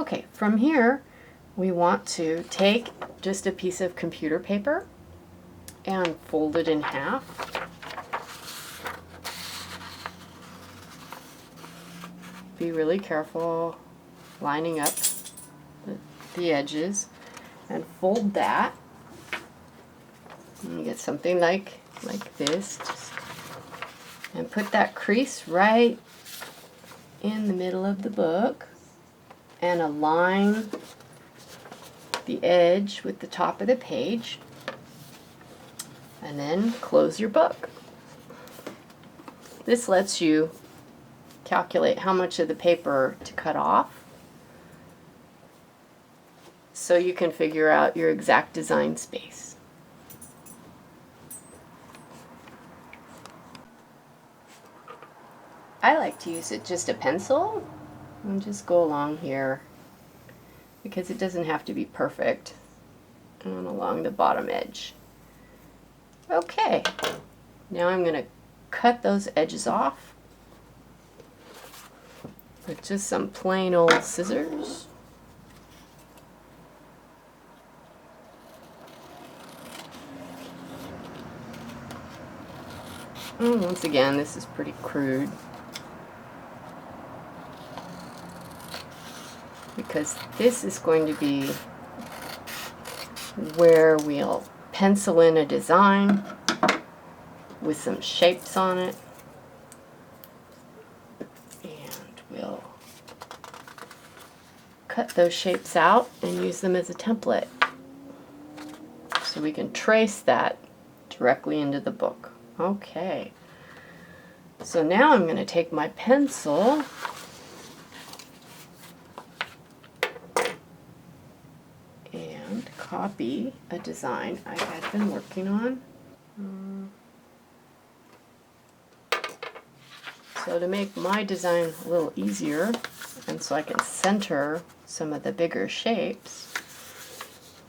Okay, from here we want to take just a piece of computer paper and fold it in half. Be really careful lining up the edges and fold that. And you get something like this. And put that crease right in the middle of the book and align the edge with the top of the page, and then close your book. This lets you calculate how much of the paper to cut off so you can figure out your exact design space. I like to use just a pencil and just go along here because it doesn't have to be perfect, and along the bottom edge. Okay, now I'm going to cut those edges off with just some plain old scissors. And once again, this is pretty crude because this is going to be where we'll pencil in a design with some shapes on it, and we'll cut those shapes out and use them as a template so we can trace that directly into the book. Okay, so now I'm going to take my pencil and copy a design I had been working on. So to make my design a little easier, and so I can center some of the bigger shapes,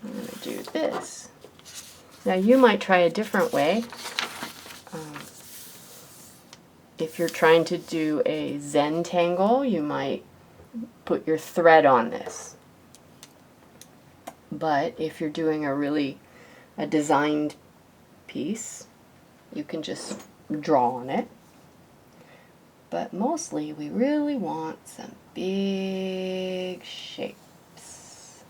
I'm going to do this. Now you might try a different way. If you're trying to do a Zentangle, you might put your thread on this. But if you're doing a designed piece, you can just draw on it. But mostly we really want some big shapes.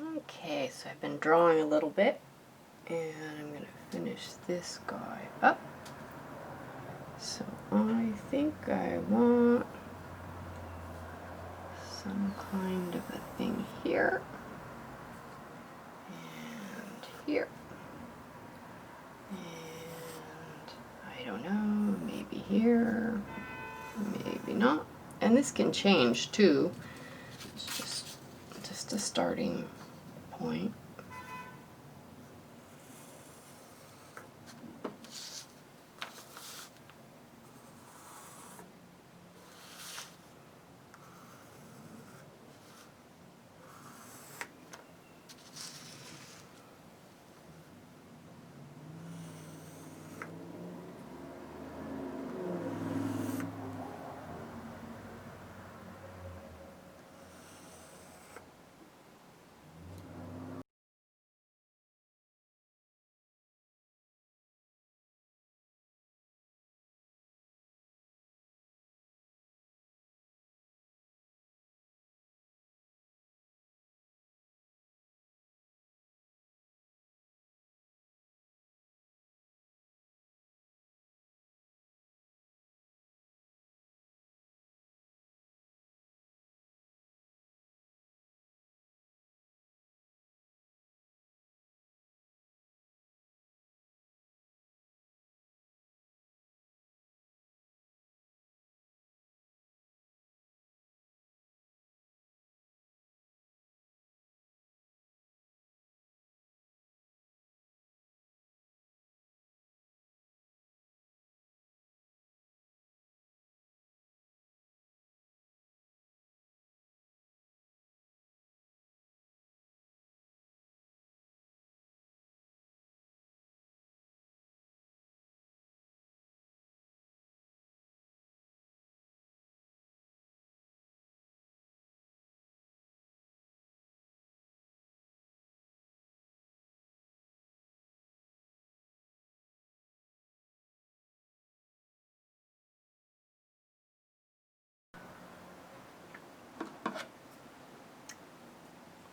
Okay, so I've been drawing a little bit, and I'm going to finish this guy up. So I think I want some kind of a thing here and here. And I don't know, maybe here, maybe not. And this can change too. It's just a starting point.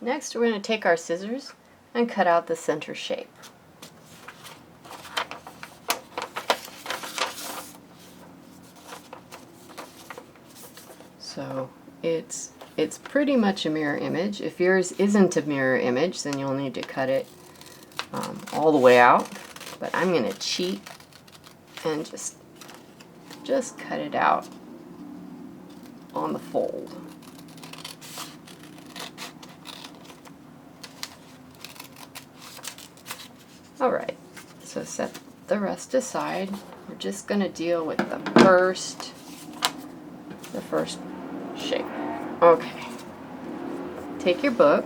Next, we're going to take our scissors and cut out the center shape. So it's pretty much a mirror image. If yours isn't a mirror image, then you'll need to cut it all the way out. But I'm going to cheat and just cut it out on the fold. Alright, so set the rest aside. We're just going to deal with the first shape. Okay. Take your book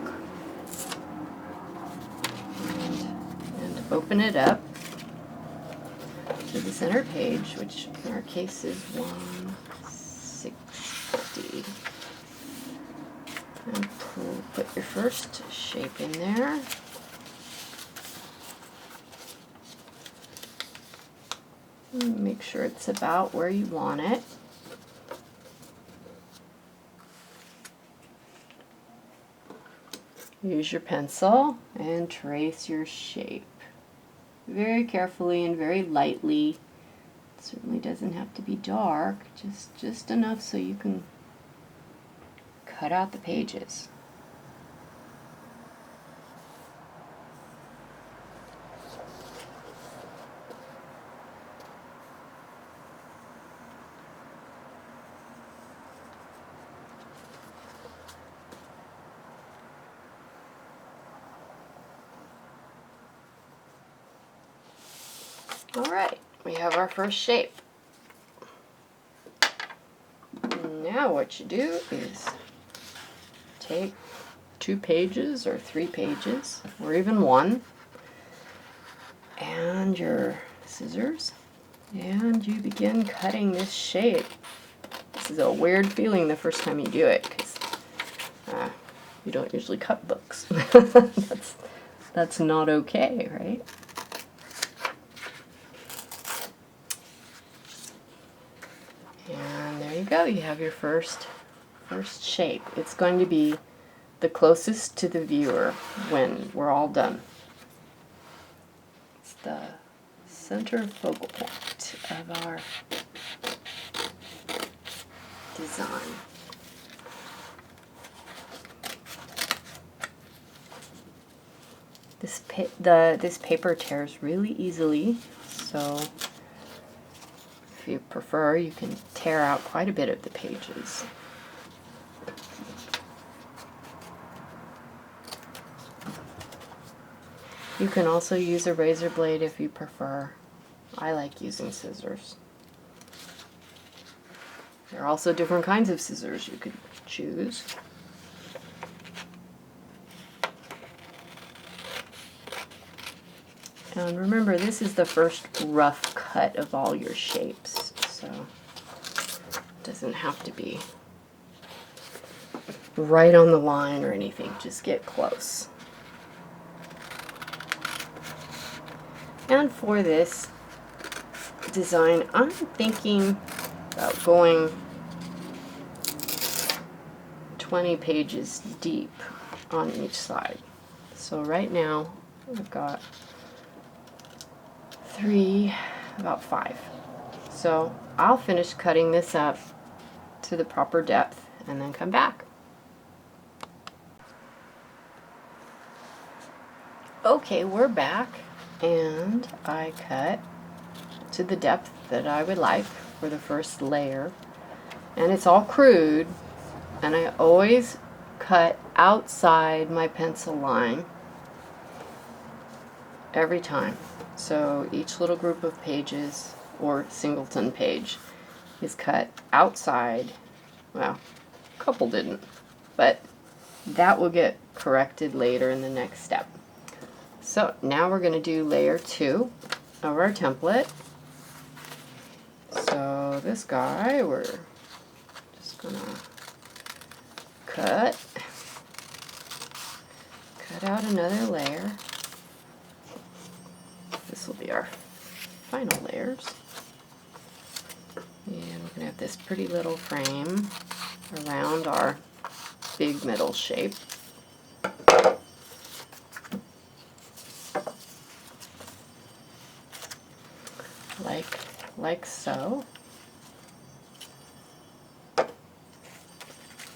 and open it up to the center page, which in our case is 160. And put your first shape in there. Make sure it's about where you want it. Use your pencil and trace your shape. Very carefully and very lightly. It certainly doesn't have to be dark, just enough so you can cut out the pages. Alright, we have our first shape. Now what you do is take 2 pages or 3 pages, or even 1, and your scissors, and you begin cutting this shape. This is a weird feeling the first time you do it, because you don't usually cut books. That's not okay, right? And there you go, you have your first shape. It's going to be the closest to the viewer when we're all done. It's the center focal point of our design. This paper tears really easily, so if you prefer, you can tear out quite a bit of the pages. You can also use a razor blade if you prefer. I like using scissors. There are also different kinds of scissors you could choose. And remember, this is the first rough cut of all your shapes, so it doesn't have to be right on the line or anything, just get close. And for this design, I'm thinking about going 20 pages deep on each side. So right now, I've got 3, about 5. So I'll finish cutting this up to the proper depth and then come back. Okay, we're back, and I cut to the depth that I would like for the first layer. And it's all crude, and I always cut outside my pencil line every time. So each little group of pages, or singleton page, is cut outside. Well, a couple didn't, but that will get corrected later in the next step. So now we're going to do layer 2 of our template. So this guy, we're just going to cut out another layer. This will be our final layers. And we're going to have this pretty little frame around our big middle shape. like so.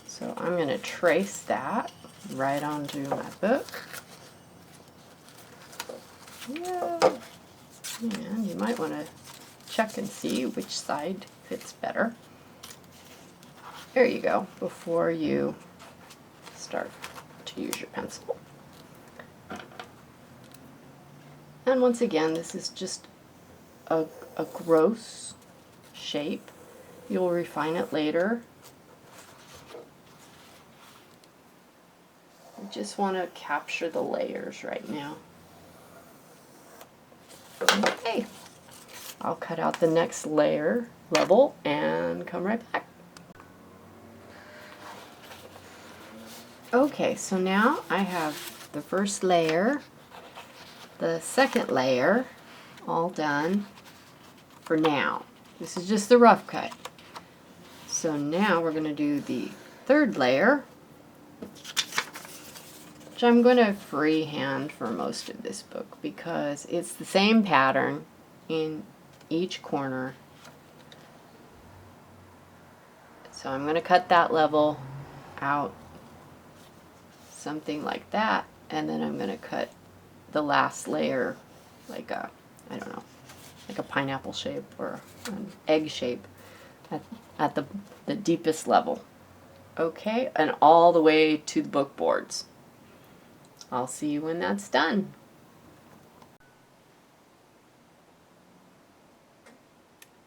So I'm going to trace that right onto my book. Yeah. And you might want to check and see which side fits better. There you go, before you start to use your pencil. And once again, this is just a gross shape. You'll refine it later. I just want to capture the layers right now. Okay, I'll cut out the next layer level and come right back. Okay, so now I have the first layer, the second layer, all done for now. This is just the rough cut. So now we're going to do the third layer, which I'm going to freehand for most of this book because it's the same pattern in each corner. So I'm going to cut that level out, something like that, and then I'm going to cut the last layer like a, I don't know, like a pineapple shape or an egg shape at the deepest level. Okay, and all the way to the book boards. I'll see you when that's done.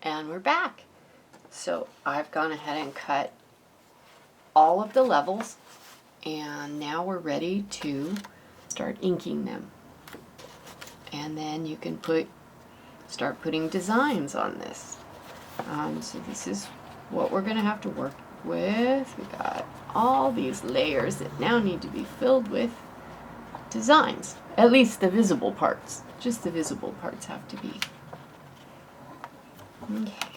And we're back. So I've gone ahead and cut all of the levels, and now we're ready to start inking them. And then you can start putting designs on this. So this is what we're going to have to work with. We got all these layers that now need to be filled with designs. At least the visible parts. Just the visible parts have to be. Okay.